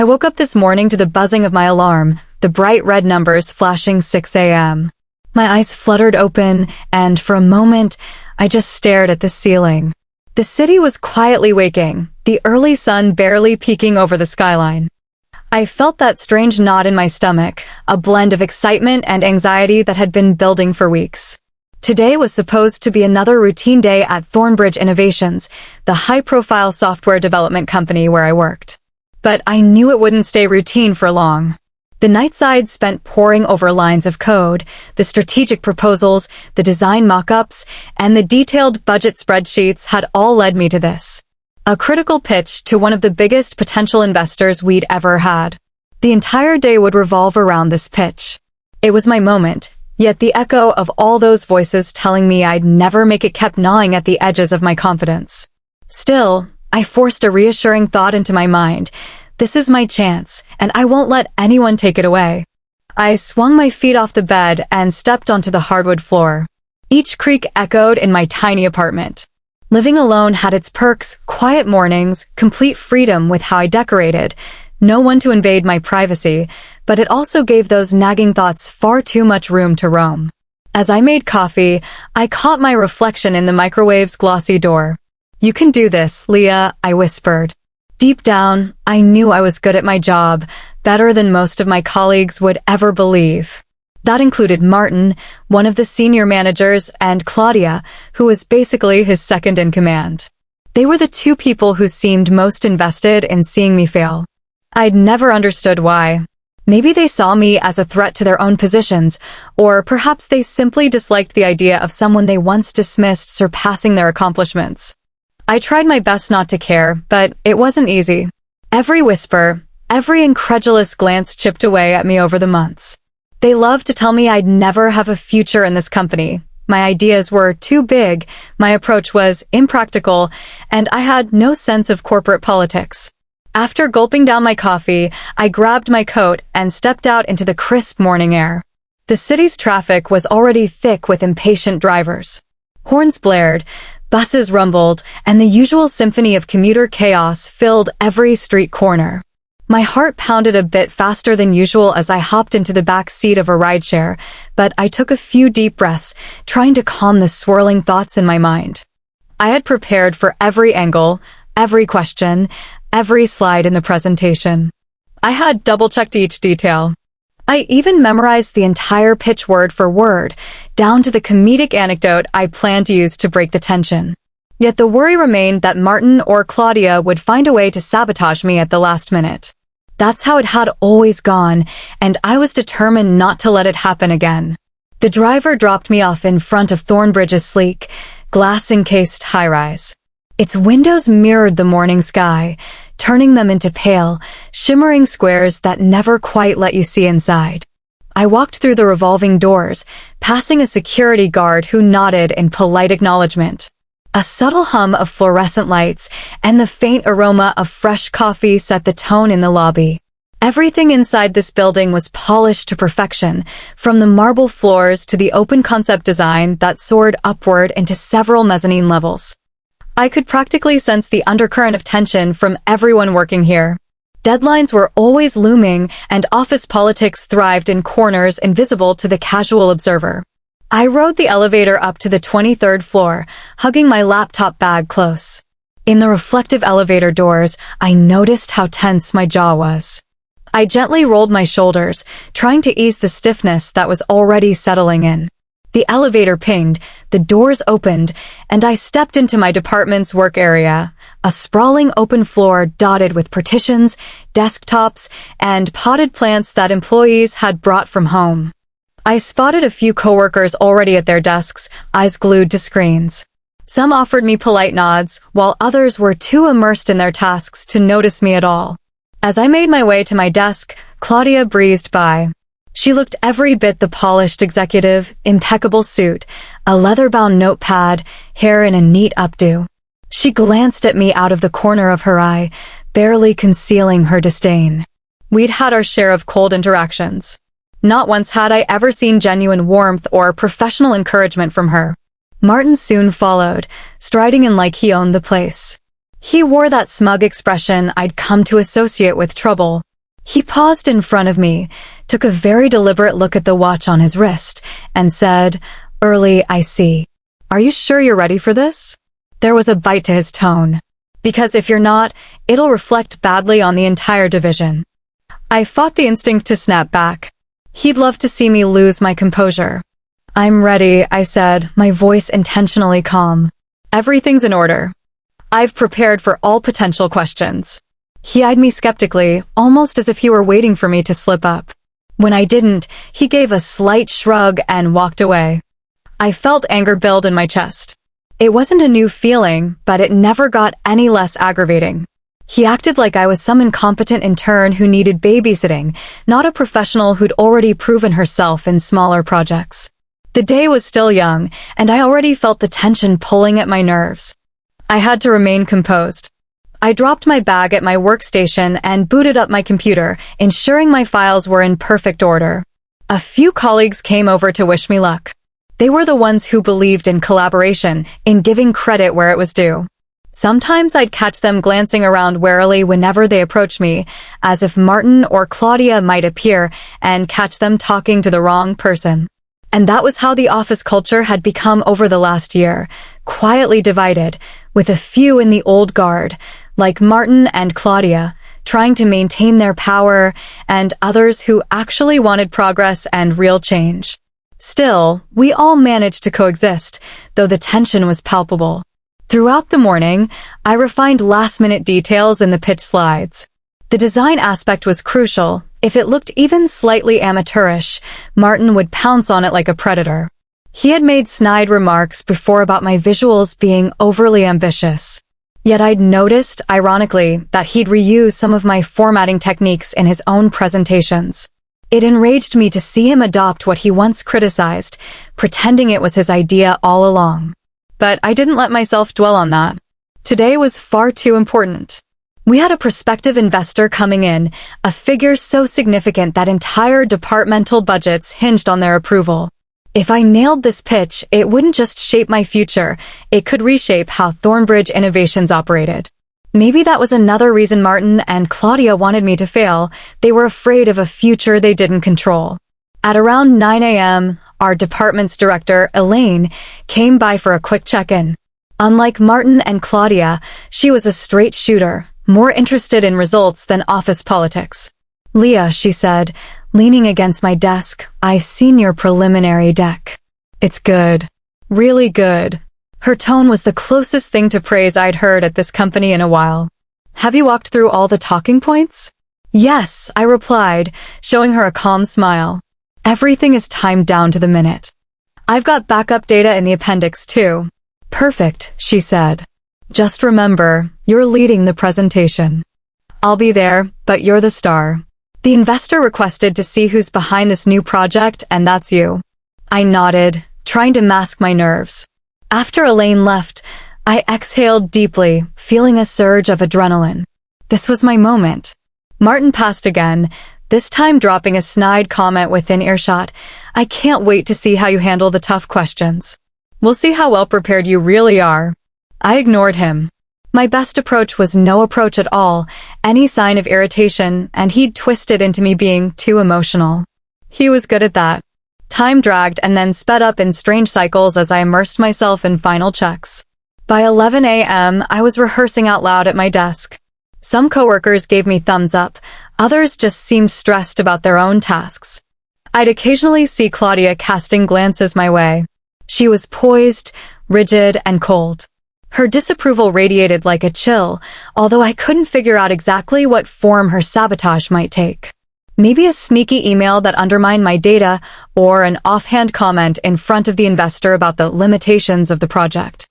woke up this morning to the buzzing of my alarm, the bright red numbers flashing 6 a.m. My eyes fluttered open, and for a moment, I just stared at the ceiling. The city was quietly waking, the early sun barely peeking over the skyline. I felt that strange knot in my stomach, a blend of excitement and anxiety that had been building for weeks. Today was supposed to be another routine day at Thornbridge Innovations, the high-profile software development company where I worked. But I knew it wouldn't stay routine for long. The nights I'd spent poring over lines of code, the strategic proposals, the design mock-ups, and the detailed budget spreadsheets had all led me to this. A critical pitch to one of the biggest potential investors we'd ever had. The entire day would revolve around this pitch. It was my moment, yet the echo of all those voices telling me I'd never make it kept gnawing at the edges of my confidence. Still, I forced a reassuring thought into my mind. This is my chance, and I won't let anyone take it away. I swung my feet off the bed and stepped onto the hardwood floor. Each creak echoed in my tiny apartment. Living alone had its perks: quiet mornings, complete freedom with how I decorated, no one to invade my privacy, but it also gave those nagging thoughts far too much room to roam. As I made coffee, I caught my reflection in the microwave's glossy door. "You can do this, Leah," I whispered. Deep down, I knew I was good at my job, better than most of my colleagues would ever believe. That included Martin, one of the senior managers, and Claudia, who was basically his second in command. They were the two people who seemed most invested in seeing me fail. I'd never understood why. Maybe they saw me as a threat to their own positions, or perhaps they simply disliked the idea of someone they once dismissed surpassing their accomplishments. I tried my best not to care, but it wasn't easy. Every whisper, every incredulous glance chipped away at me over the months. They loved to tell me I'd never have a future in this company. My ideas were too big, my approach was impractical, and I had no sense of corporate politics. After gulping down my coffee, I grabbed my coat and stepped out into the crisp morning air. The city's traffic was already thick with impatient drivers. Horns blared, buses rumbled, and the usual symphony of commuter chaos filled every street corner. My heart pounded a bit faster than usual as I hopped into the back seat of a rideshare, but I took a few deep breaths, trying to calm the swirling thoughts in my mind. I had prepared for every angle, every question, every slide in the presentation. I had double-checked each detail. I even memorized the entire pitch word for word, down to the comedic anecdote I planned to use to break the tension. Yet the worry remained that Martin or Claudia would find a way to sabotage me at the last minute. That's how it had always gone, and I was determined not to let it happen again. The driver dropped me off in front of Thornbridge's sleek, glass-encased high-rise. Its windows mirrored the morning sky, turning them into pale, shimmering squares that never quite let you see inside. I walked through the revolving doors, passing a security guard who nodded in polite acknowledgement. A subtle hum of fluorescent lights and the faint aroma of fresh coffee set the tone in the lobby. Everything inside this building was polished to perfection, from the marble floors to the open-concept design that soared upward into several mezzanine levels. I could practically sense the undercurrent of tension from everyone working here. Deadlines were always looming, and office politics thrived in corners invisible to the casual observer. I rode the elevator up to the 23rd floor, hugging my laptop bag close. In the reflective elevator doors, I noticed how tense my jaw was. I gently rolled my shoulders, trying to ease the stiffness that was already settling in. The elevator pinged, the doors opened, and I stepped into my department's work area, a sprawling open floor dotted with partitions, desktops, and potted plants that employees had brought from home. I spotted a few coworkers already at their desks, eyes glued to screens. Some offered me polite nods, while others were too immersed in their tasks to notice me at all. As I made my way to my desk, Claudia breezed by. She looked every bit the polished executive, impeccable suit, a leather-bound notepad, hair in a neat updo. She glanced at me out of the corner of her eye, barely concealing her disdain. We'd had our share of cold interactions. Not once had I ever seen genuine warmth or professional encouragement from her. Martin soon followed, striding in like he owned the place. He wore that smug expression I'd come to associate with trouble. He paused in front of me, took a very deliberate look at the watch on his wrist, and said, "Early, I see. Are you sure you're ready for this?" There was a bite to his tone. "Because if you're not, it'll reflect badly on the entire division." I fought the instinct to snap back. He'd love to see me lose my composure. "I'm ready," I said, my voice intentionally calm. "Everything's in order. I've prepared for all potential questions." He eyed me skeptically, almost as if he were waiting for me to slip up. When I didn't, he gave a slight shrug and walked away. I felt anger build in my chest. It wasn't a new feeling, but it never got any less aggravating. He acted like I was some incompetent intern who needed babysitting, not a professional who'd already proven herself in smaller projects. The day was still young, and I already felt the tension pulling at my nerves. I had to remain composed. I dropped my bag at my workstation and booted up my computer, ensuring my files were in perfect order. A few colleagues came over to wish me luck. They were the ones who believed in collaboration, in giving credit where it was due. Sometimes I'd catch them glancing around warily whenever they approached me, as if Martin or Claudia might appear and catch them talking to the wrong person. And that was how the office culture had become over the last year, quietly divided, with a few in the old guard, like Martin and Claudia, trying to maintain their power, and others who actually wanted progress and real change. Still, we all managed to coexist, though the tension was palpable. Throughout the morning, I refined last-minute details in the pitch slides. The design aspect was crucial. If it looked even slightly amateurish, Martin would pounce on it like a predator. He had made snide remarks before about my visuals being overly ambitious. Yet I'd noticed, ironically, that he'd reuse some of my formatting techniques in his own presentations. It enraged me to see him adopt what he once criticized, pretending it was his idea all along. But I didn't let myself dwell on that. Today was far too important. We had a prospective investor coming in, a figure so significant that entire departmental budgets hinged on their approval. If I nailed this pitch, it wouldn't just shape my future, it could reshape how Thornbridge Innovations operated. Maybe that was another reason Martin and Claudia wanted me to fail. They were afraid of a future they didn't control. At around 9 a.m., our department's director, Elaine, came by for a quick check-in. Unlike Martin and Claudia, she was a straight shooter, more interested in results than office politics. "Leah," she said, leaning against my desk, "I've seen your preliminary deck. It's good. Really good." Her tone was the closest thing to praise I'd heard at this company in a while. "Have you walked through all the talking points?" "Yes," I replied, showing her a calm smile. "Everything is timed down to the minute. I've got backup data in the appendix too." "Perfect," she said. "Just remember, you're leading the presentation. I'll be there, but you're the star. The investor requested to see who's behind this new project, and that's you." I nodded, trying to mask my nerves. After Elaine left, I exhaled deeply, feeling a surge of adrenaline. This was my moment. Martin passed again, this time dropping a snide comment within earshot. "I can't wait to see how you handle the tough questions. We'll see how well prepared you really are." I ignored him. My best approach was no approach at all, any sign of irritation, and he'd twist it into me being too emotional. He was good at that. Time dragged and then sped up in strange cycles as I immersed myself in final checks. By 11 a.m., I was rehearsing out loud at my desk. Some coworkers gave me thumbs up, others just seemed stressed about their own tasks. I'd occasionally see Claudia casting glances my way. She was poised, rigid, and cold. Her disapproval radiated like a chill, although I couldn't figure out exactly what form her sabotage might take. Maybe a sneaky email that undermined my data, or an offhand comment in front of the investor about the limitations of the project.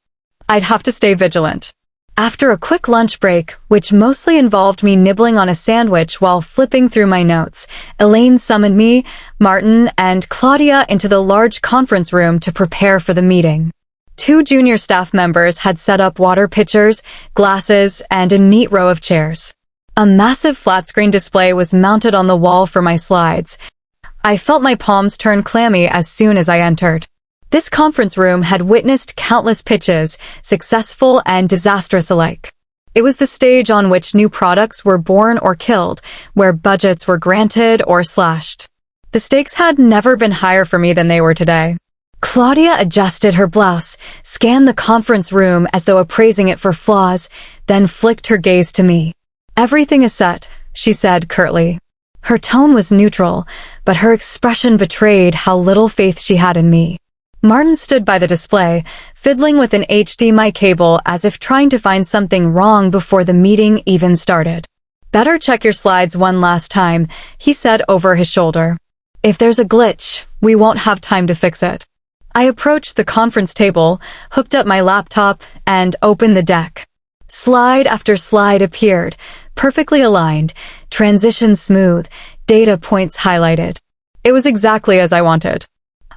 I'd have to stay vigilant. After a quick lunch break, which mostly involved me nibbling on a sandwich while flipping through my notes, Elaine summoned me, Martin, and Claudia into the large conference room to prepare for the meeting. 2 junior staff members had set up water pitchers, glasses, and a neat row of chairs. A massive flat-screen display was mounted on the wall for my slides. I felt my palms turn clammy as soon as I entered. This conference room had witnessed countless pitches, successful and disastrous alike. It was the stage on which new products were born or killed, where budgets were granted or slashed. The stakes had never been higher for me than they were today. Claudia adjusted her blouse, scanned the conference room as though appraising it for flaws, then flicked her gaze to me. "Everything is set," she said curtly. Her tone was neutral, but her expression betrayed how little faith she had in me. Martin stood by the display, fiddling with an HDMI cable as if trying to find something wrong before the meeting even started. "Better check your slides one last time," he said over his shoulder. "If there's a glitch, we won't have time to fix it." I approached the conference table, hooked up my laptop, and opened the deck. Slide after slide appeared, perfectly aligned, transitions smooth, data points highlighted. It was exactly as I wanted.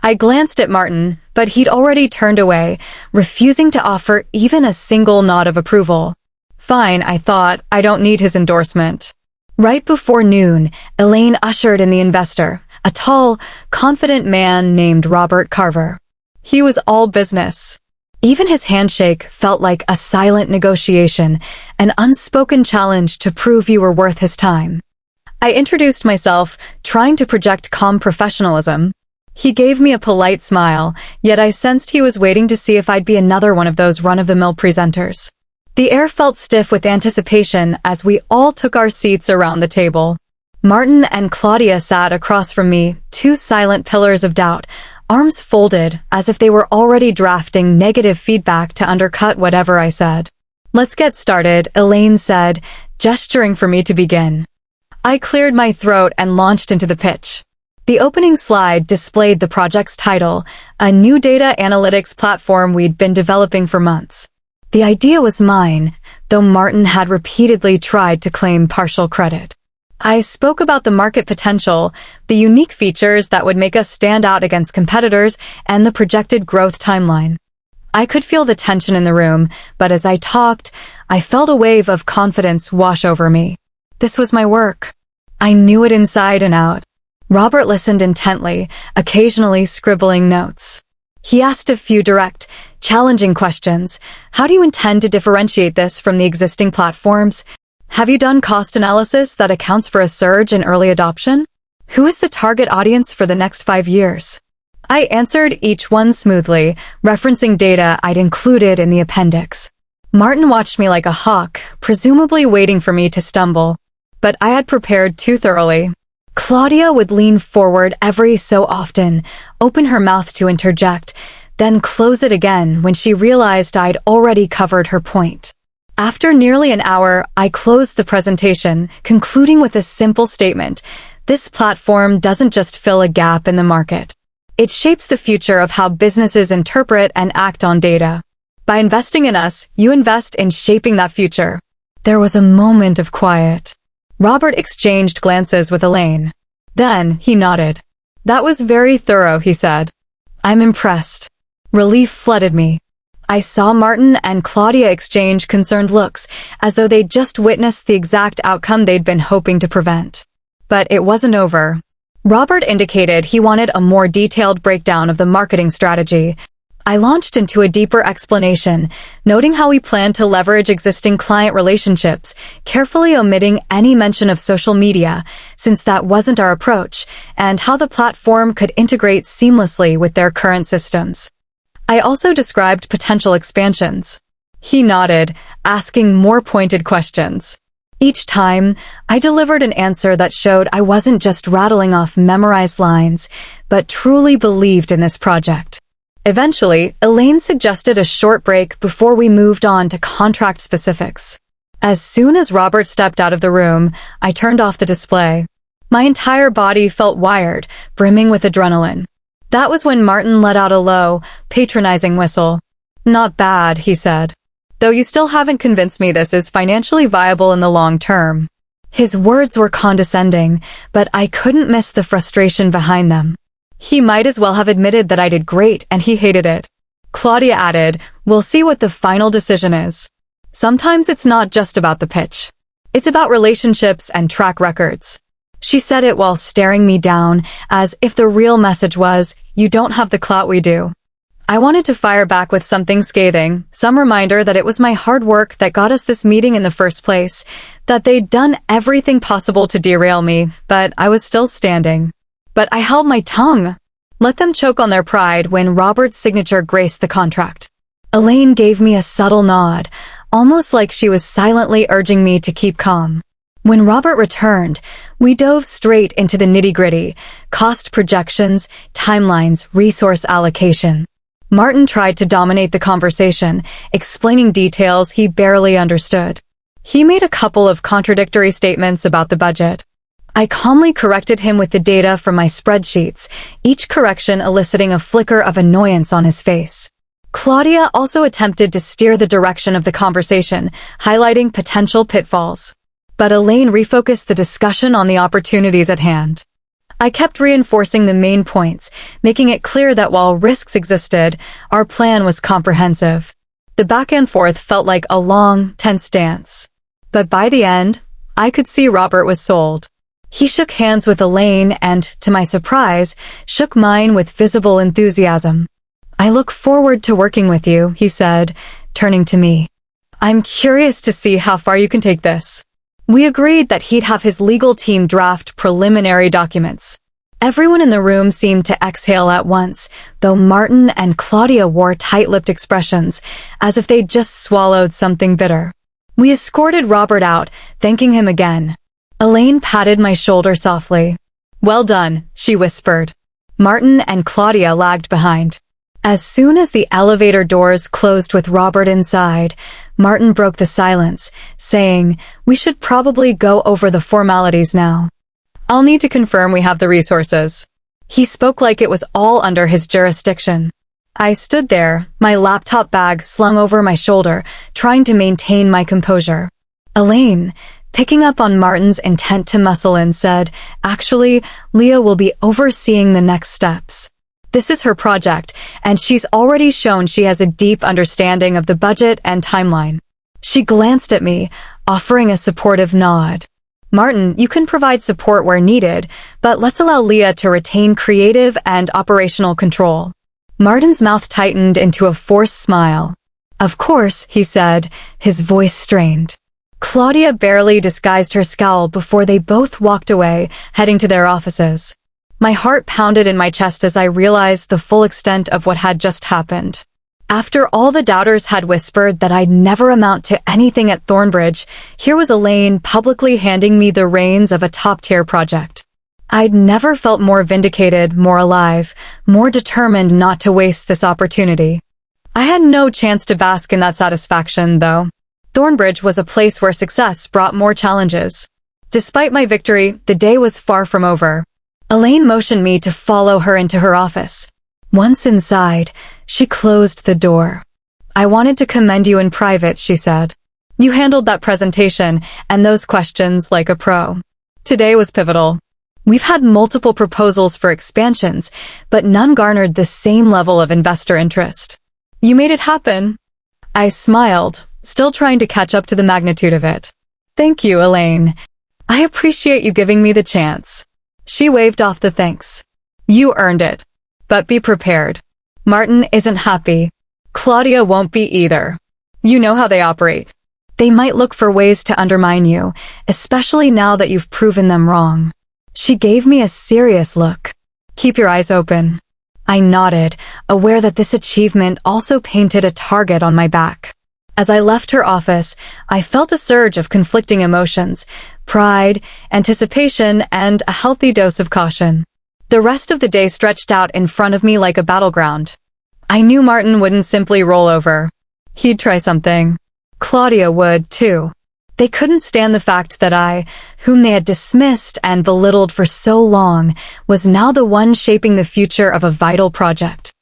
I glanced at Martin, but he'd already turned away, refusing to offer even a single nod of approval. Fine, I thought, I don't need his endorsement. Right before noon, Elaine ushered in the investor, a tall, confident man named Robert Carver. He was all business. Even his handshake felt like a silent negotiation, an unspoken challenge to prove you were worth his time. I introduced myself, trying to project calm professionalism. He gave me a polite smile, yet I sensed he was waiting to see if I'd be another one of those run-of-the-mill presenters. The air felt stiff with anticipation as we all took our seats around the table. Martin and Claudia sat across from me, two silent pillars of doubt, arms folded as if they were already drafting negative feedback to undercut whatever I said. "Let's get started," Elaine said, gesturing for me to begin. I cleared my throat and launched into the pitch. The opening slide displayed the project's title, a new data analytics platform we'd been developing for months. The idea was mine, though Martin had repeatedly tried to claim partial credit. I spoke about the market potential, the unique features that would make us stand out against competitors, and the projected growth timeline. I could feel the tension in the room, but as I talked, I felt a wave of confidence wash over me. This was my work. I knew it inside and out. Robert listened intently, occasionally scribbling notes. He asked a few direct, challenging questions. "How do you intend to differentiate this from the existing platforms? Have you done cost analysis that accounts for a surge in early adoption? Who is the target audience for the next 5 years?" I answered each one smoothly, referencing data I'd included in the appendix. Martin watched me like a hawk, presumably waiting for me to stumble. But I had prepared too thoroughly. Claudia would lean forward every so often, open her mouth to interject, then close it again when she realized I'd already covered her point. After nearly an hour, I closed the presentation, concluding with a simple statement: this platform doesn't just fill a gap in the market. It shapes the future of how businesses interpret and act on data. By investing in us, you invest in shaping that future. There was a moment of quiet. Robert exchanged glances with Elaine. Then he nodded. "That was very thorough," he said. "I'm impressed." Relief flooded me. I saw Martin and Claudia exchange concerned looks, as though they'd just witnessed the exact outcome they'd been hoping to prevent. But it wasn't over. Robert indicated he wanted a more detailed breakdown of the marketing strategy. I launched into a deeper explanation, noting how we planned to leverage existing client relationships, carefully omitting any mention of social media, since that wasn't our approach, and how the platform could integrate seamlessly with their current systems. I also described potential expansions. He nodded, asking more pointed questions. Each time, I delivered an answer that showed I wasn't just rattling off memorized lines, but truly believed in this project. Eventually, Elaine suggested a short break before we moved on to contract specifics. As soon as Robert stepped out of the room, I turned off the display. My entire body felt wired, brimming with adrenaline. That was when Martin let out a low, patronizing whistle. "Not bad," he said. "Though you still haven't convinced me this is financially viable in the long term." His words were condescending, but I couldn't miss the frustration behind them. He might as well have admitted that I did great and he hated it. Claudia added, "We'll see what the final decision is." Sometimes it's not just about the pitch. It's about relationships and track records. She said it while staring me down, as if the real message was, "You don't have the clout we do." I wanted to fire back with something scathing, some reminder that it was my hard work that got us this meeting in the first place, that they'd done everything possible to derail me, but I was still standing. But I held my tongue. Let them choke on their pride when Robert's signature graced the contract. Elaine gave me a subtle nod, almost like she was silently urging me to keep calm. When Robert returned, we dove straight into the nitty-gritty, cost projections, timelines, resource allocation. Martin tried to dominate the conversation, explaining details he barely understood. He made a couple of contradictory statements about the budget. I calmly corrected him with the data from my spreadsheets, each correction eliciting a flicker of annoyance on his face. Claudia also attempted to steer the direction of the conversation, highlighting potential pitfalls. But Elaine refocused the discussion on the opportunities at hand. I kept reinforcing the main points, making it clear that while risks existed, our plan was comprehensive. The back and forth felt like a long, tense dance. But by the end, I could see Robert was sold. He shook hands with Elaine and, to my surprise, shook mine with visible enthusiasm. "I look forward to working with you," he said, turning to me. "I'm curious to see how far you can take this." We agreed that he'd have his legal team draft preliminary documents. Everyone in the room seemed to exhale at once, though Martin and Claudia wore tight-lipped expressions, as if they'd just swallowed something bitter. We escorted Robert out, thanking him again. Elaine patted my shoulder softly. "Well done," she whispered. Martin and Claudia lagged behind. As soon as the elevator doors closed with Robert inside, Martin broke the silence, saying, "We should probably go over the formalities now. I'll need to confirm we have the resources." He spoke like it was all under his jurisdiction. I stood there, my laptop bag slung over my shoulder, trying to maintain my composure. Elaine, picking up on Martin's intent to muscle in, said, "Actually, Leah will be overseeing the next steps. This is her project, and she's already shown she has a deep understanding of the budget and timeline." She glanced at me, offering a supportive nod. "Martin, you can provide support where needed, but let's allow Leah to retain creative and operational control." Martin's mouth tightened into a forced smile. "Of course," he said, his voice strained. Claudia barely disguised her scowl before they both walked away, heading to their offices. My heart pounded in my chest as I realized the full extent of what had just happened. After all the doubters had whispered that I'd never amount to anything at Thornbridge, here was Elaine publicly handing me the reins of a top-tier project. I'd never felt more vindicated, more alive, more determined not to waste this opportunity. I had no chance to bask in that satisfaction, though. Thornbridge was a place where success brought more challenges. Despite my victory, the day was far from over. Elaine motioned me to follow her into her office. Once inside, she closed the door. "I wanted to commend you in private," she said. "You handled that presentation and those questions like a pro. Today was pivotal. We've had multiple proposals for expansions, but none garnered the same level of investor interest. You made it happen." I smiled, still trying to catch up to the magnitude of it. "Thank you, Elaine. I appreciate you giving me the chance." She waved off the thanks. "You earned it. But be prepared. Martin isn't happy. Claudia won't be either. You know how they operate. They might look for ways to undermine you, especially now that you've proven them wrong." She gave me a serious look. "Keep your eyes open." I nodded, aware that this achievement also painted a target on my back. As I left her office, I felt a surge of conflicting emotions, pride, anticipation, and a healthy dose of caution. The rest of the day stretched out in front of me like a battleground. I knew Martin wouldn't simply roll over. He'd try something. Claudia would, too. They couldn't stand the fact that I, whom they had dismissed and belittled for so long, was now the one shaping the future of a vital project.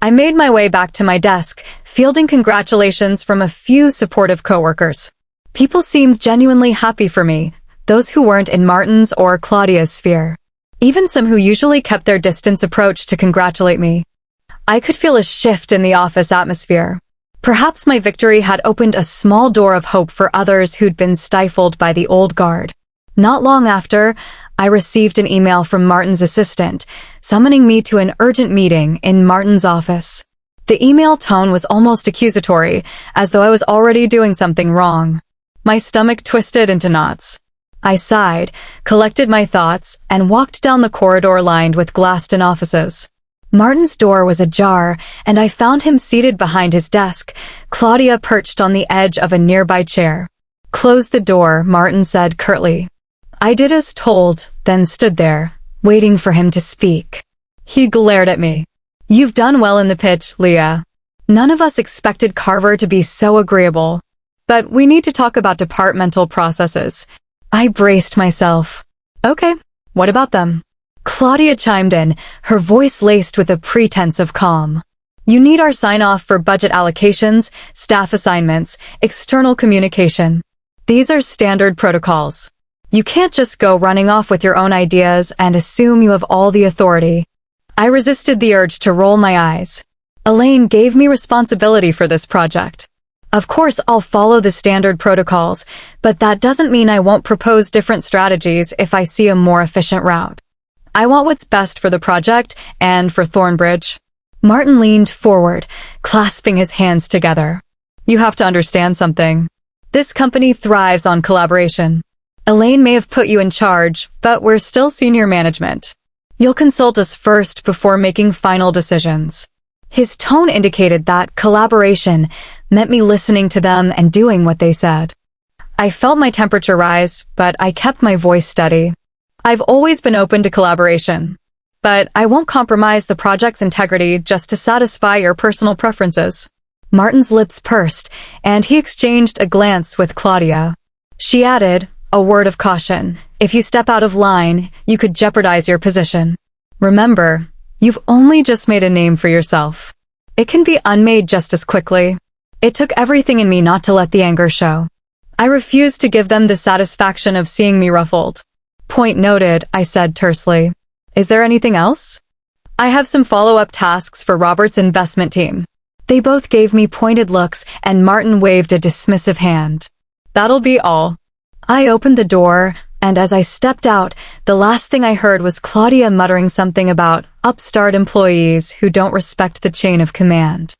I made my way back to my desk, fielding congratulations from a few supportive coworkers. People seemed genuinely happy for me, those who weren't in Martin's or Claudia's sphere. Even some who usually kept their distance approached to congratulate me. I could feel a shift in the office atmosphere. Perhaps my victory had opened a small door of hope for others who'd been stifled by the old guard. Not long after, I received an email from Martin's assistant, summoning me to an urgent meeting in Martin's office. The email tone was almost accusatory, as though I was already doing something wrong. My stomach twisted into knots. I sighed, collected my thoughts, and walked down the corridor lined with glassed-in offices. Martin's door was ajar, and I found him seated behind his desk, Claudia perched on the edge of a nearby chair. "Close the door," Martin said curtly. I did as told, then stood there, waiting for him to speak. He glared at me. "You've done well in the pitch, Leah. None of us expected Carver to be so agreeable. But we need to talk about departmental processes." I braced myself. "Okay, what about them?" Claudia chimed in, her voice laced with a pretense of calm. "You need our sign-off for budget allocations, staff assignments, external communication. These are standard protocols. You can't just go running off with your own ideas and assume you have all the authority." I resisted the urge to roll my eyes. Elaine gave me responsibility for this project. Of course, I'll follow the standard protocols, but that doesn't mean I won't propose different strategies if I see a more efficient route. I want what's best for the project and for Thornbridge. Martin leaned forward, clasping his hands together. "You have to understand something. This company thrives on collaboration. Elaine may have put you in charge, but we're still senior management. You'll consult us first before making final decisions." His tone indicated that collaboration meant me listening to them and doing what they said. I felt my temperature rise, but I kept my voice steady. "I've always been open to collaboration, but I won't compromise the project's integrity just to satisfy your personal preferences." Martin's lips pursed, and he exchanged a glance with Claudia. She added, a word of caution: "If you step out of line, you could jeopardize your position. Remember, you've only just made a name for yourself. It can be unmade just as quickly." It took everything in me not to let the anger show. I refused to give them the satisfaction of seeing me ruffled. "Point noted," I said tersely. "Is there anything else?" "I have some follow-up tasks for Robert's investment team." They both gave me pointed looks, and Martin waved a dismissive hand. "That'll be all." I opened the door, and as I stepped out, the last thing I heard was Claudia muttering something about upstart employees who don't respect the chain of command.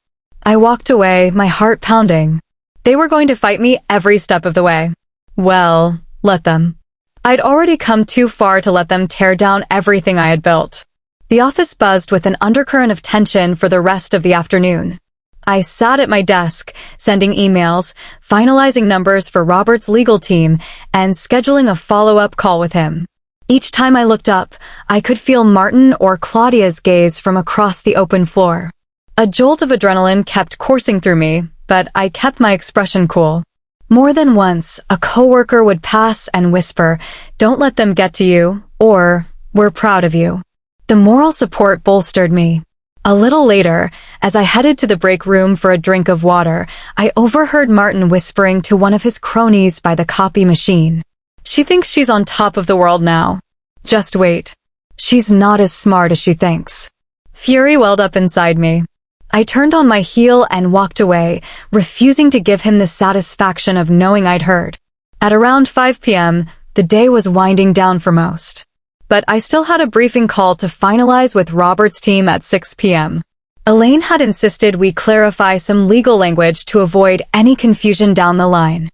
I walked away, my heart pounding. They were going to fight me every step of the way. Well, let them. I'd already come too far to let them tear down everything I had built. The office buzzed with an undercurrent of tension for the rest of the afternoon. I sat at my desk, sending emails, finalizing numbers for Robert's legal team, and scheduling a follow-up call with him. Each time I looked up, I could feel Martin or Claudia's gaze from across the open floor. A jolt of adrenaline kept coursing through me, but I kept my expression cool. More than once, a coworker would pass and whisper, "Don't let them get to you," or, "We're proud of you." The moral support bolstered me. A little later, as I headed to the break room for a drink of water, I overheard Martin whispering to one of his cronies by the copy machine. "She thinks she's on top of the world now. Just wait. She's not as smart as she thinks." Fury welled up inside me. I turned on my heel and walked away, refusing to give him the satisfaction of knowing I'd heard. At around 5 p.m., the day was winding down for most. But I still had a briefing call to finalize with Robert's team at 6 p.m. Elaine had insisted we clarify some legal language to avoid any confusion down the line.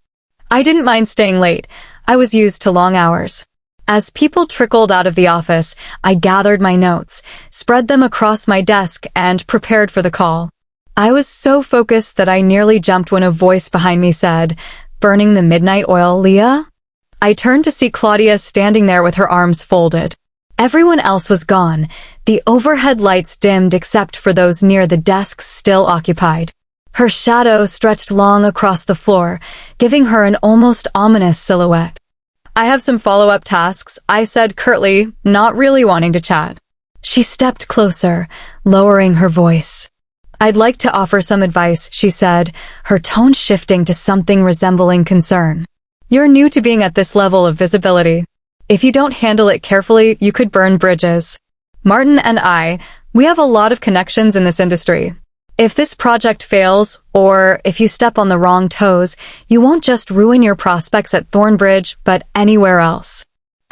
I didn't mind staying late. I was used to long hours. As people trickled out of the office, I gathered my notes, spread them across my desk, and prepared for the call. I was so focused that I nearly jumped when a voice behind me said, "Burning the midnight oil, Leah?" I turned to see Claudia standing there with her arms folded. Everyone else was gone. The overhead lights dimmed except for those near the desks still occupied. Her shadow stretched long across the floor, giving her an almost ominous silhouette. "I have some follow-up tasks," I said curtly, not really wanting to chat. She stepped closer, lowering her voice. "I'd like to offer some advice," she said, her tone shifting to something resembling concern. "You're new to being at this level of visibility. If you don't handle it carefully, you could burn bridges. Martin and we have a lot of connections in this industry. If this project fails, or if you step on the wrong toes, you won't just ruin your prospects at Thornbridge, but anywhere else."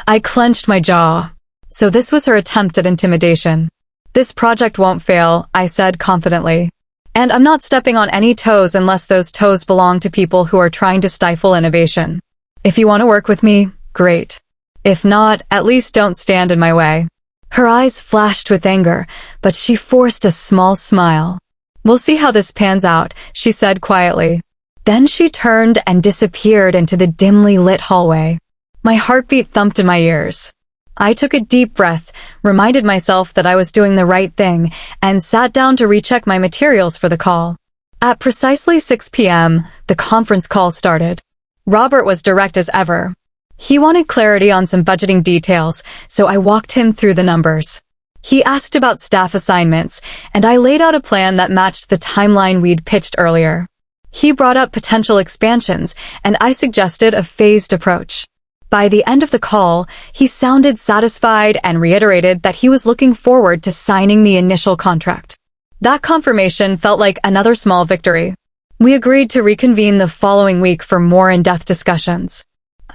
I clenched my jaw. So this was her attempt at intimidation. "This project won't fail," I said confidently. And I'm not stepping on any toes unless those toes belong to people who are trying to stifle innovation. If you want to work with me, great. If not, at least don't stand in my way. Her eyes flashed with anger, but she forced a small smile. We'll see how this pans out, she said quietly. Then she turned and disappeared into the dimly lit hallway. My heartbeat thumped in my ears. I took a deep breath, reminded myself that I was doing the right thing, and sat down to recheck my materials for the call. At precisely 6 p.m., the conference call started. Robert was direct as ever. He wanted clarity on some budgeting details, so I walked him through the numbers. He asked about staff assignments, and I laid out a plan that matched the timeline we'd pitched earlier. He brought up potential expansions, and I suggested a phased approach. By the end of the call, he sounded satisfied and reiterated that he was looking forward to signing the initial contract. That confirmation felt like another small victory. We agreed to reconvene the following week for more in-depth discussions.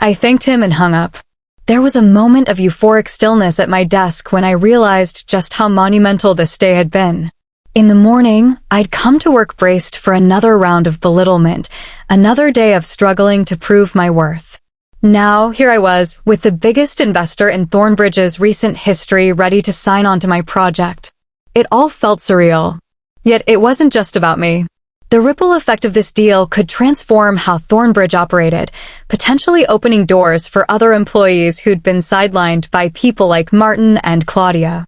I thanked him and hung up. There was a moment of euphoric stillness at my desk when I realized just how monumental this day had been. In the morning, I'd come to work braced for another round of belittlement, another day of struggling to prove my worth. Now, here I was, with the biggest investor in Thornbridge's recent history ready to sign on to my project. It all felt surreal. Yet it wasn't just about me. The ripple effect of this deal could transform how Thornbridge operated, potentially opening doors for other employees who'd been sidelined by people like Martin and Claudia.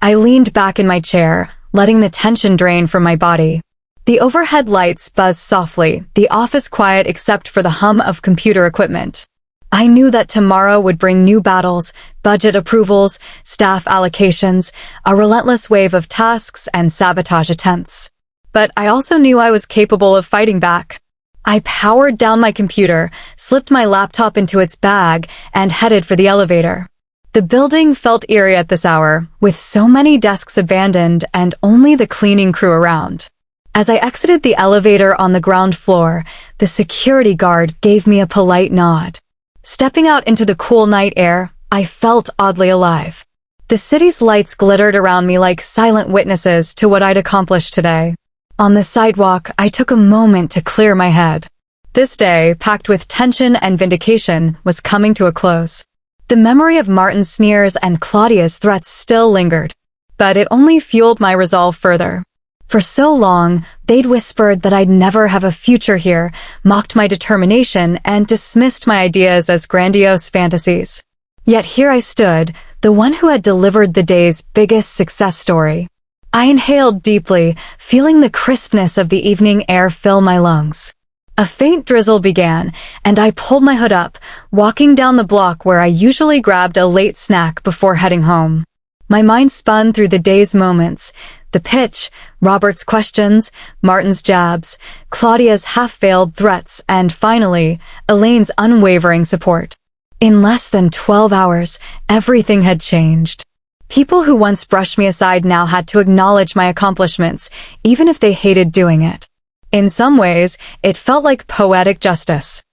I leaned back in my chair, letting the tension drain from my body. The overhead lights buzzed softly, the office quiet except for the hum of computer equipment. I knew that tomorrow would bring new battles, budget approvals, staff allocations, a relentless wave of tasks and sabotage attempts. But I also knew I was capable of fighting back. I powered down my computer, slipped my laptop into its bag, and headed for the elevator. The building felt eerie at this hour, with so many desks abandoned and only the cleaning crew around. As I exited the elevator on the ground floor, the security guard gave me a polite nod. Stepping out into the cool night air, I felt oddly alive. The city's lights glittered around me like silent witnesses to what I'd accomplished today. On the sidewalk, I took a moment to clear my head. This day, packed with tension and vindication, was coming to a close. The memory of Martin's sneers and Claudia's threats still lingered, but it only fueled my resolve further. For so long, they'd whispered that I'd never have a future here, mocked my determination, and dismissed my ideas as grandiose fantasies. Yet here I stood, the one who had delivered the day's biggest success story. I inhaled deeply, feeling the crispness of the evening air fill my lungs. A faint drizzle began, and I pulled my hood up, walking down the block where I usually grabbed a late snack before heading home. My mind spun through the day's moments, the pitch, Robert's questions, Martin's jabs, Claudia's half-veiled threats, and finally, Elaine's unwavering support. In less than 12 hours, everything had changed. People who once brushed me aside now had to acknowledge my accomplishments, even if they hated doing it. In some ways, it felt like poetic justice.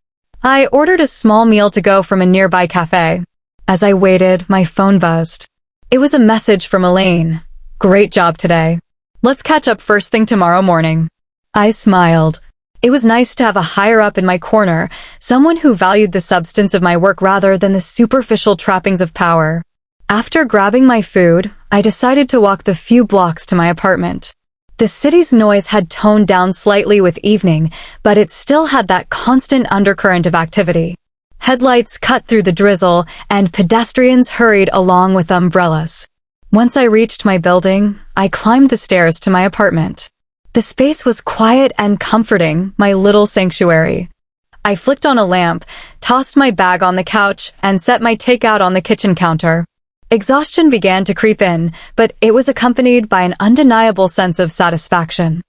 I ordered a small meal to go from a nearby cafe. As I waited, my phone buzzed. It was a message from Elaine. Great job today. Let's catch up first thing tomorrow morning. I smiled. It was nice to have a higher-up in my corner, someone who valued the substance of my work rather than the superficial trappings of power. After grabbing my food, I decided to walk the few blocks to my apartment. The city's noise had toned down slightly with evening, but it still had that constant undercurrent of activity. Headlights cut through the drizzle, and pedestrians hurried along with umbrellas. Once I reached my building, I climbed the stairs to my apartment. The space was quiet and comforting, my little sanctuary. I flicked on a lamp, tossed my bag on the couch, and set my takeout on the kitchen counter. Exhaustion began to creep in, but it was accompanied by an undeniable sense of satisfaction.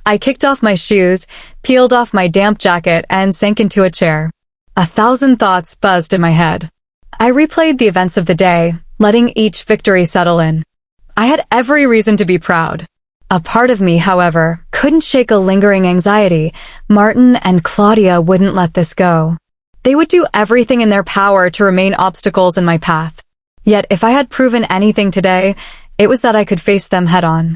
I kicked off my shoes, peeled off my damp jacket, and sank into a chair. 1,000 thoughts buzzed in my head. I replayed the events of the day, letting each victory settle in. I had every reason to be proud. A part of me, however, couldn't shake a lingering anxiety. Martin and Claudia wouldn't let this go. They would do everything in their power to remain obstacles in my path. Yet if I had proven anything today, it was that I could face them head-on.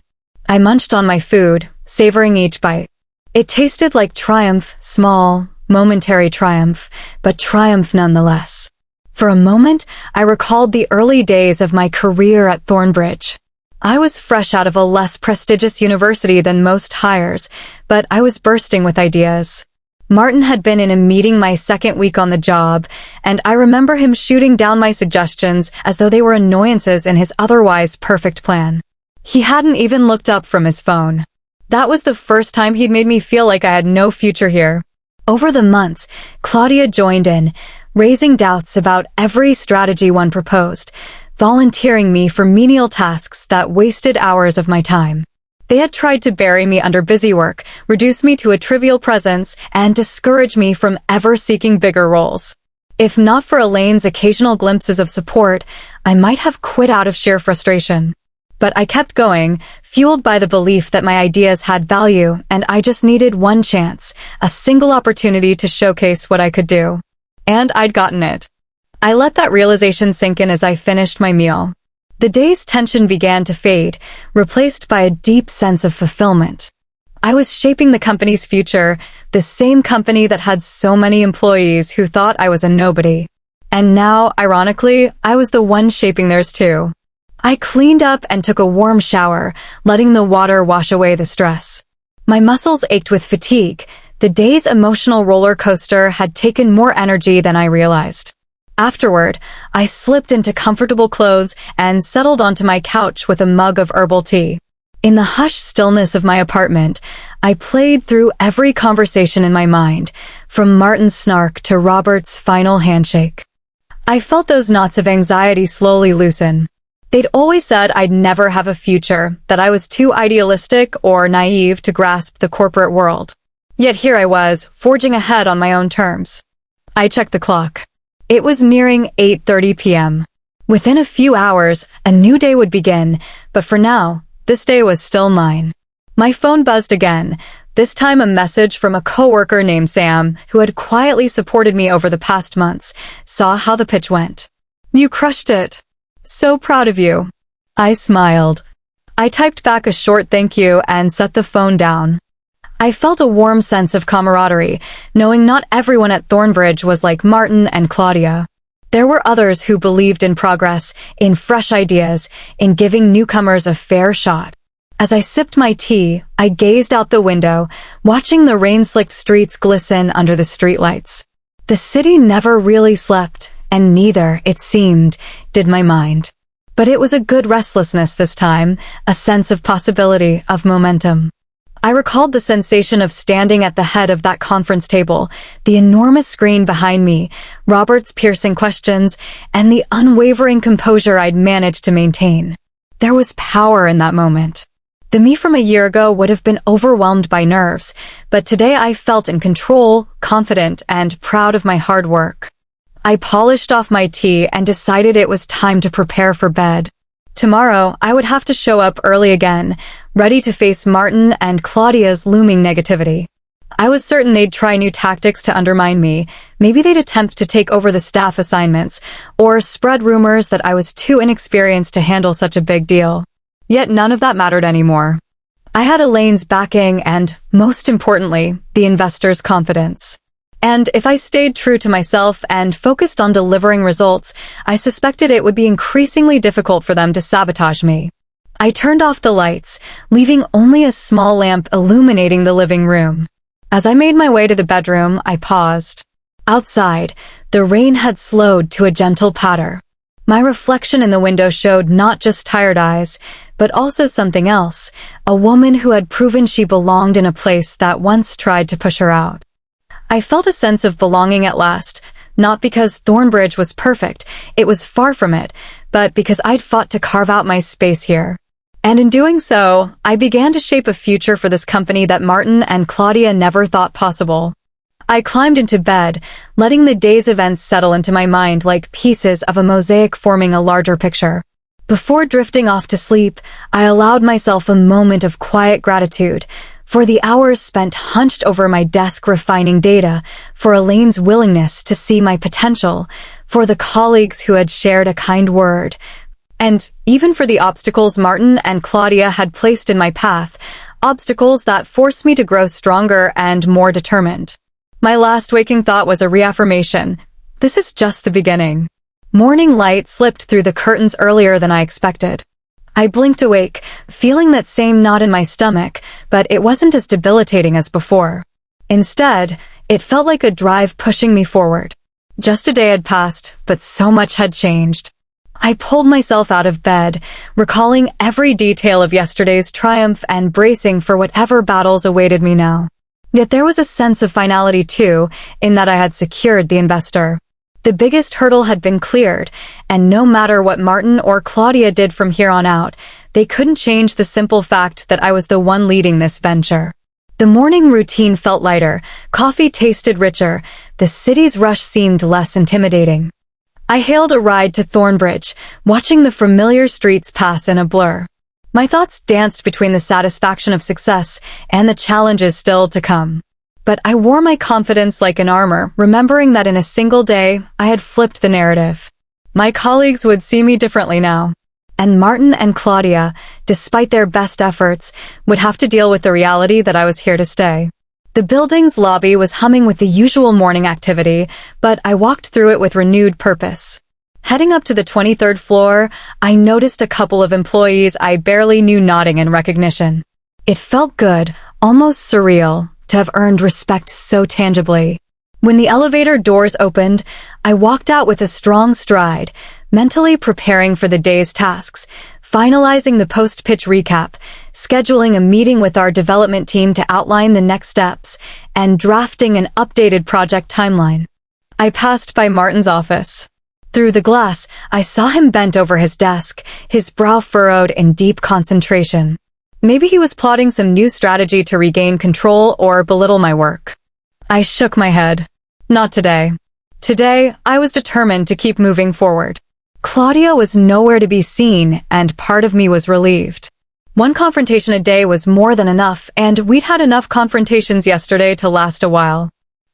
I munched on my food, savoring each bite. It tasted like triumph, small, momentary triumph, but triumph nonetheless. For a moment, I recalled the early days of my career at Thornbridge. I was fresh out of a less prestigious university than most hires, but I was bursting with ideas. Martin had been in a meeting my second week on the job, and I remember him shooting down my suggestions as though they were annoyances in his otherwise perfect plan. He hadn't even looked up from his phone. That was the first time he'd made me feel like I had no future here. Over the months, Claudia joined in, raising doubts about every strategy one proposed, volunteering me for menial tasks that wasted hours of my time. They had tried to bury me under busy work, reduce me to a trivial presence, and discourage me from ever seeking bigger roles. If not for Elaine's occasional glimpses of support, I might have quit out of sheer frustration. But I kept going, fueled by the belief that my ideas had value, and I just needed one chance, a single opportunity to showcase what I could do. And I'd gotten it. I let that realization sink in as I finished my meal. The day's tension began to fade, replaced by a deep sense of fulfillment. I was shaping the company's future, the same company that had so many employees who thought I was a nobody. And now, ironically, I was the one shaping theirs too. I cleaned up and took a warm shower, letting the water wash away the stress. My muscles ached with fatigue. The day's emotional roller coaster had taken more energy than I realized. Afterward, I slipped into comfortable clothes and settled onto my couch with a mug of herbal tea. In the hushed stillness of my apartment, I played through every conversation in my mind, from Martin's snark to Robert's final handshake. I felt those knots of anxiety slowly loosen. They'd always said I'd never have a future, that I was too idealistic or naive to grasp the corporate world. Yet here I was, forging ahead on my own terms. I checked the clock. It was nearing 8:30 p.m. Within a few hours, a new day would begin, but for now, this day was still mine. My phone buzzed again, this time a message from a coworker named Sam, who had quietly supported me over the past months, saw how the pitch went. "You crushed it. So proud of you." I smiled. I typed back a short thank you and set the phone down. I felt a warm sense of camaraderie, knowing not everyone at Thornbridge was like Martin and Claudia. There were others who believed in progress, in fresh ideas, in giving newcomers a fair shot. As I sipped my tea, I gazed out the window, watching the rain-slicked streets glisten under the streetlights. The city never really slept, and neither, it seemed, did my mind. But it was a good restlessness this time, a sense of possibility, of momentum. I recalled the sensation of standing at the head of that conference table, the enormous screen behind me, Robert's piercing questions, and the unwavering composure I'd managed to maintain. There was power in that moment. The me from a year ago would have been overwhelmed by nerves, but today I felt in control, confident, and proud of my hard work. I polished off my tea and decided it was time to prepare for bed. Tomorrow, I would have to show up early again, ready to face Martin and Claudia's looming negativity. I was certain they'd try new tactics to undermine me. Maybe they'd attempt to take over the staff assignments, or spread rumors that I was too inexperienced to handle such a big deal. Yet none of that mattered anymore. I had Elaine's backing and, most importantly, the investors' confidence. And if I stayed true to myself and focused on delivering results, I suspected it would be increasingly difficult for them to sabotage me. I turned off the lights, leaving only a small lamp illuminating the living room. As I made my way to the bedroom, I paused. Outside, the rain had slowed to a gentle patter. My reflection in the window showed not just tired eyes, but also something else, a woman who had proven she belonged in a place that once tried to push her out. I felt a sense of belonging at last, not because Thornbridge was perfect, it was far from it, but because I'd fought to carve out my space here. And in doing so, I began to shape a future for this company that Martin and Claudia never thought possible. I climbed into bed, letting the day's events settle into my mind like pieces of a mosaic forming a larger picture. Before drifting off to sleep, I allowed myself a moment of quiet gratitude, for the hours spent hunched over my desk refining data, for Elaine's willingness to see my potential, for the colleagues who had shared a kind word, And even for the obstacles Martin and Claudia had placed in my path, obstacles that forced me to grow stronger and more determined. My last waking thought was a reaffirmation. This is just the beginning. Morning light slipped through the curtains earlier than I expected. I blinked awake, feeling that same knot in my stomach, but it wasn't as debilitating as before. Instead, it felt like a drive pushing me forward. Just a day had passed, but so much had changed. I pulled myself out of bed, recalling every detail of yesterday's triumph and bracing for whatever battles awaited me now. Yet there was a sense of finality too, in that I had secured the investor. The biggest hurdle had been cleared, and no matter what Martin or Claudia did from here on out, they couldn't change the simple fact that I was the one leading this venture. The morning routine felt lighter, coffee tasted richer, the city's rush seemed less intimidating. I hailed a ride to Thornbridge, watching the familiar streets pass in a blur. My thoughts danced between the satisfaction of success and the challenges still to come. But I wore my confidence like an armor, remembering that in a single day, I had flipped the narrative. My colleagues would see me differently now. And Martin and Claudia, despite their best efforts, would have to deal with the reality that I was here to stay. The building's lobby was humming with the usual morning activity, but I walked through it with renewed purpose. Heading up to the 23rd floor, I noticed a couple of employees I barely knew nodding in recognition. It felt good, almost surreal, to have earned respect so tangibly. When the elevator doors opened, I walked out with a strong stride, mentally preparing for the day's tasks, finalizing the post-pitch recap, scheduling a meeting with our development team to outline the next steps, and drafting an updated project timeline. I passed by Martin's office. Through the glass, I saw him bent over his desk, his brow furrowed in deep concentration. Maybe he was plotting some new strategy to regain control or belittle my work. I shook my head. Not today. Today, I was determined to keep moving forward. Claudia was nowhere to be seen, and part of me was relieved. One confrontation a day was more than enough, and we'd had enough confrontations yesterday to last a while.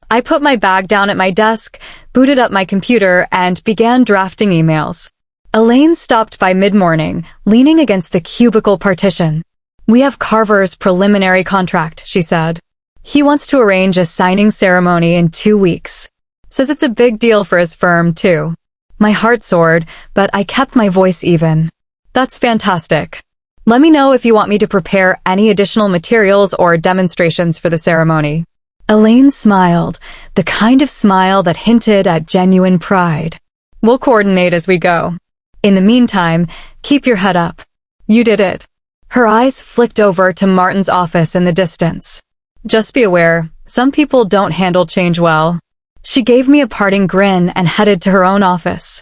I put my bag down at my desk, booted up my computer, and began drafting emails. Elaine stopped by mid-morning, leaning against the cubicle partition. "We have Carver's preliminary contract," she said. "He wants to arrange a signing ceremony in 2 weeks. Says it's a big deal for his firm, too." My heart soared, but I kept my voice even. "That's fantastic. Let me know if you want me to prepare any additional materials or demonstrations for the ceremony." Elaine smiled, the kind of smile that hinted at genuine pride. "We'll coordinate as we go. In the meantime, keep your head up. You did it." Her eyes flicked over to Martin's office in the distance. "Just be aware, some people don't handle change well." She gave me a parting grin and headed to her own office.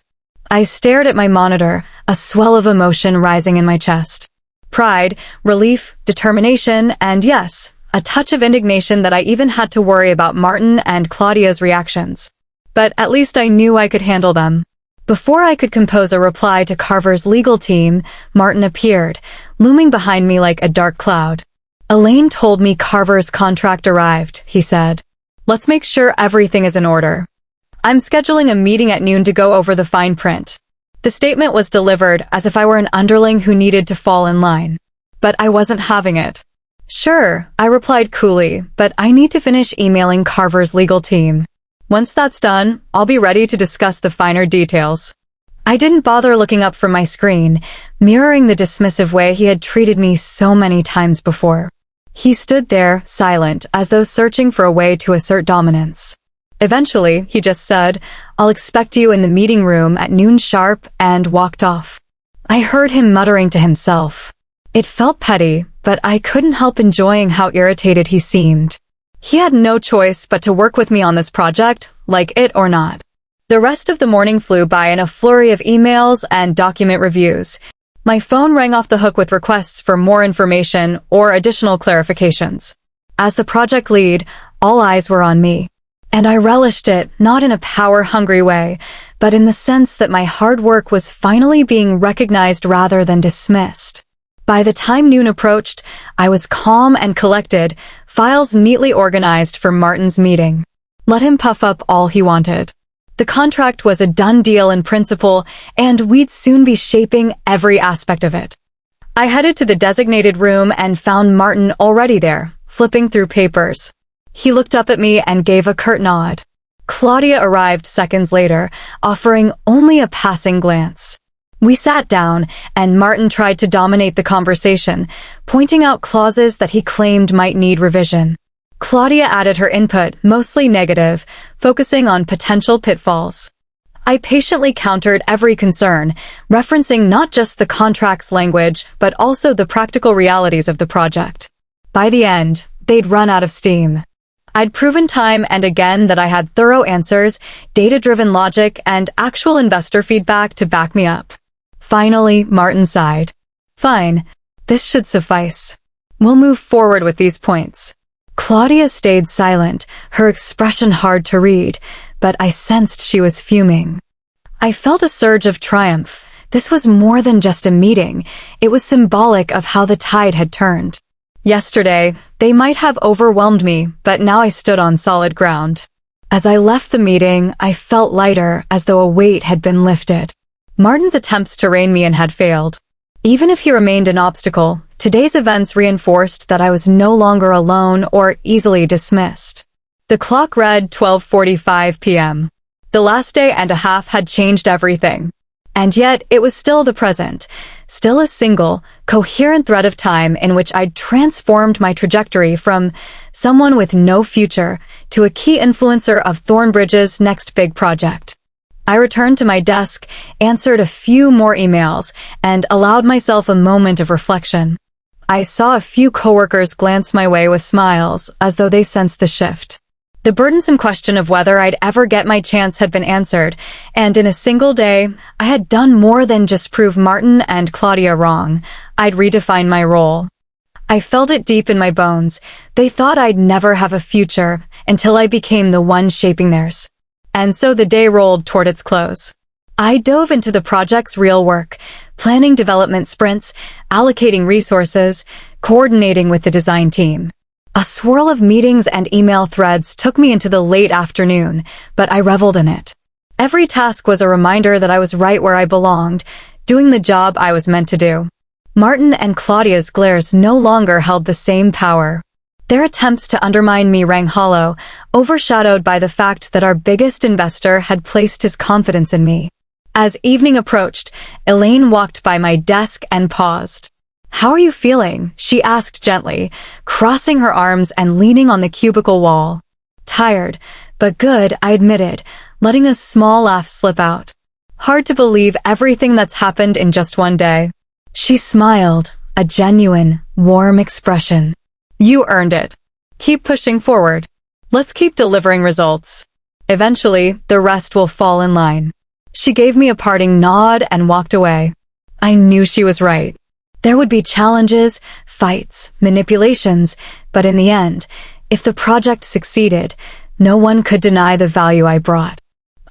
I stared at my monitor, a swell of emotion rising in my chest. Pride, relief, determination, and yes, a touch of indignation that I even had to worry about Martin and Claudia's reactions. But at least I knew I could handle them. Before I could compose a reply to Carver's legal team, Martin appeared, looming behind me like a dark cloud. "Elaine told me Carver's contract arrived," he said. "Let's make sure everything is in order. I'm scheduling a meeting at noon to go over the fine print." The statement was delivered as if I were an underling who needed to fall in line. But I wasn't having it. "Sure," I replied coolly, "but I need to finish emailing Carver's legal team. Once that's done, I'll be ready to discuss the finer details." I didn't bother looking up from my screen, mirroring the dismissive way he had treated me so many times before. He stood there, silent, as though searching for a way to assert dominance. Eventually, he just said, "I'll expect you in the meeting room at noon sharp," and walked off. I heard him muttering to himself. It felt petty, but I couldn't help enjoying how irritated he seemed. He had no choice but to work with me on this project, like it or not. The rest of the morning flew by in a flurry of emails and document reviews. My phone rang off the hook with requests for more information or additional clarifications. As the project lead, all eyes were on me. And I relished it, not in a power-hungry way, but in the sense that my hard work was finally being recognized rather than dismissed. By the time noon approached, I was calm and collected, files neatly organized for Martin's meeting. Let him puff up all he wanted. The contract was a done deal in principle, and we'd soon be shaping every aspect of it. I headed to the designated room and found Martin already there, flipping through papers. He looked up at me and gave a curt nod. Claudia arrived seconds later, offering only a passing glance. We sat down, and Martin tried to dominate the conversation, pointing out clauses that he claimed might need revision. Claudia added her input, mostly negative, focusing on potential pitfalls. I patiently countered every concern, referencing not just the contract's language, but also the practical realities of the project. By the end, they'd run out of steam. I'd proven time and again that I had thorough answers, data-driven logic, and actual investor feedback to back me up. Finally, Martin sighed. Fine, this should suffice. We'll move forward with these points. Claudia stayed silent, her expression hard to read, but I sensed she was fuming. I felt a surge of triumph. This was more than just a meeting. It was symbolic of how the tide had turned. Yesterday, they might have overwhelmed me, but now I stood on solid ground. As I left the meeting, I felt lighter, as though a weight had been lifted. Martin's attempts to rein me in had failed. Even if he remained an obstacle, today's events reinforced that I was no longer alone or easily dismissed. The clock read 12:45 p.m. The last day and a half had changed everything. And yet, it was still the present, still a single, coherent thread of time in which I'd transformed my trajectory from someone with no future to a key influencer of Thornbridge's next big project. I returned to my desk, answered a few more emails, and allowed myself a moment of reflection. I saw a few coworkers glance my way with smiles, as though they sensed the shift. The burdensome question of whether I'd ever get my chance had been answered, and in a single day, I had done more than just prove Martin and Claudia wrong. I'd redefined my role. I felt it deep in my bones. They thought I'd never have a future until I became the one shaping theirs. And so the day rolled toward its close. I dove into the project's real work, planning development sprints, allocating resources, coordinating with the design team. A swirl of meetings and email threads took me into the late afternoon, but I reveled in it. Every task was a reminder that I was right where I belonged, doing the job I was meant to do. Martin and Claudia's glares no longer held the same power. Their attempts to undermine me rang hollow, overshadowed by the fact that our biggest investor had placed his confidence in me. As evening approached, Elaine walked by my desk and paused. "How are you feeling?" she asked gently, crossing her arms and leaning on the cubicle wall. "Tired, but good," I admitted, letting a small laugh slip out. "Hard to believe everything that's happened in just one day." She smiled, a genuine, warm expression. "You earned it. Keep pushing forward. Let's keep delivering results. Eventually, the rest will fall in line." She gave me a parting nod and walked away. I knew she was right. There would be challenges, fights, manipulations, but in the end, if the project succeeded, no one could deny the value I brought.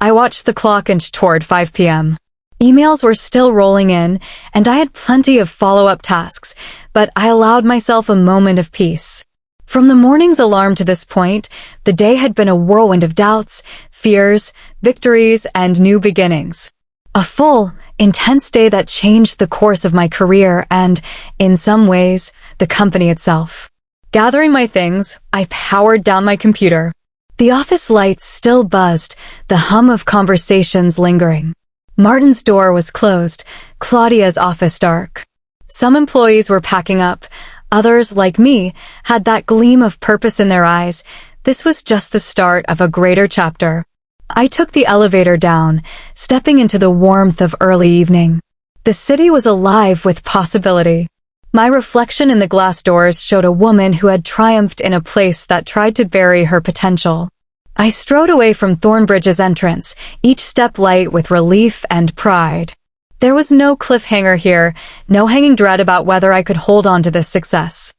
I watched the clock inch toward 5 p.m. Emails were still rolling in, and I had plenty of follow-up tasks, but I allowed myself a moment of peace. From the morning's alarm to this point, the day had been a whirlwind of doubts, fears, victories, and new beginnings. A full, intense day that changed the course of my career and, in some ways, the company itself. Gathering my things, I powered down my computer. The office lights still buzzed, the hum of conversations lingering. Martin's door was closed, Claudia's office dark. Some employees were packing up. Others, like me, had that gleam of purpose in their eyes. This was just the start of a greater chapter. I took the elevator down, stepping into the warmth of early evening. The city was alive with possibility. My reflection in the glass doors showed a woman who had triumphed in a place that tried to bury her potential. I strode away from Thornbridge's entrance, each step light with relief and pride. There was no cliffhanger here, no hanging dread about whether I could hold on to this success.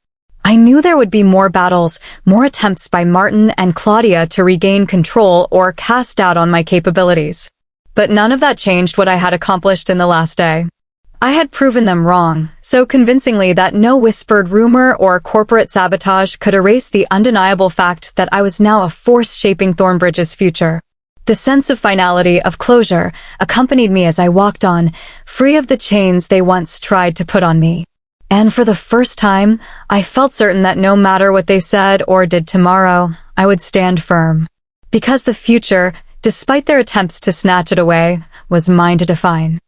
I knew there would be more battles, more attempts by Martin and Claudia to regain control or cast doubt on my capabilities. But none of that changed what I had accomplished in the last day. I had proven them wrong, so convincingly that no whispered rumor or corporate sabotage could erase the undeniable fact that I was now a force shaping Thornbridge's future. The sense of finality, of closure, accompanied me as I walked on, free of the chains they once tried to put on me. And for the first time, I felt certain that no matter what they said or did tomorrow, I would stand firm. Because the future, despite their attempts to snatch it away, was mine to define.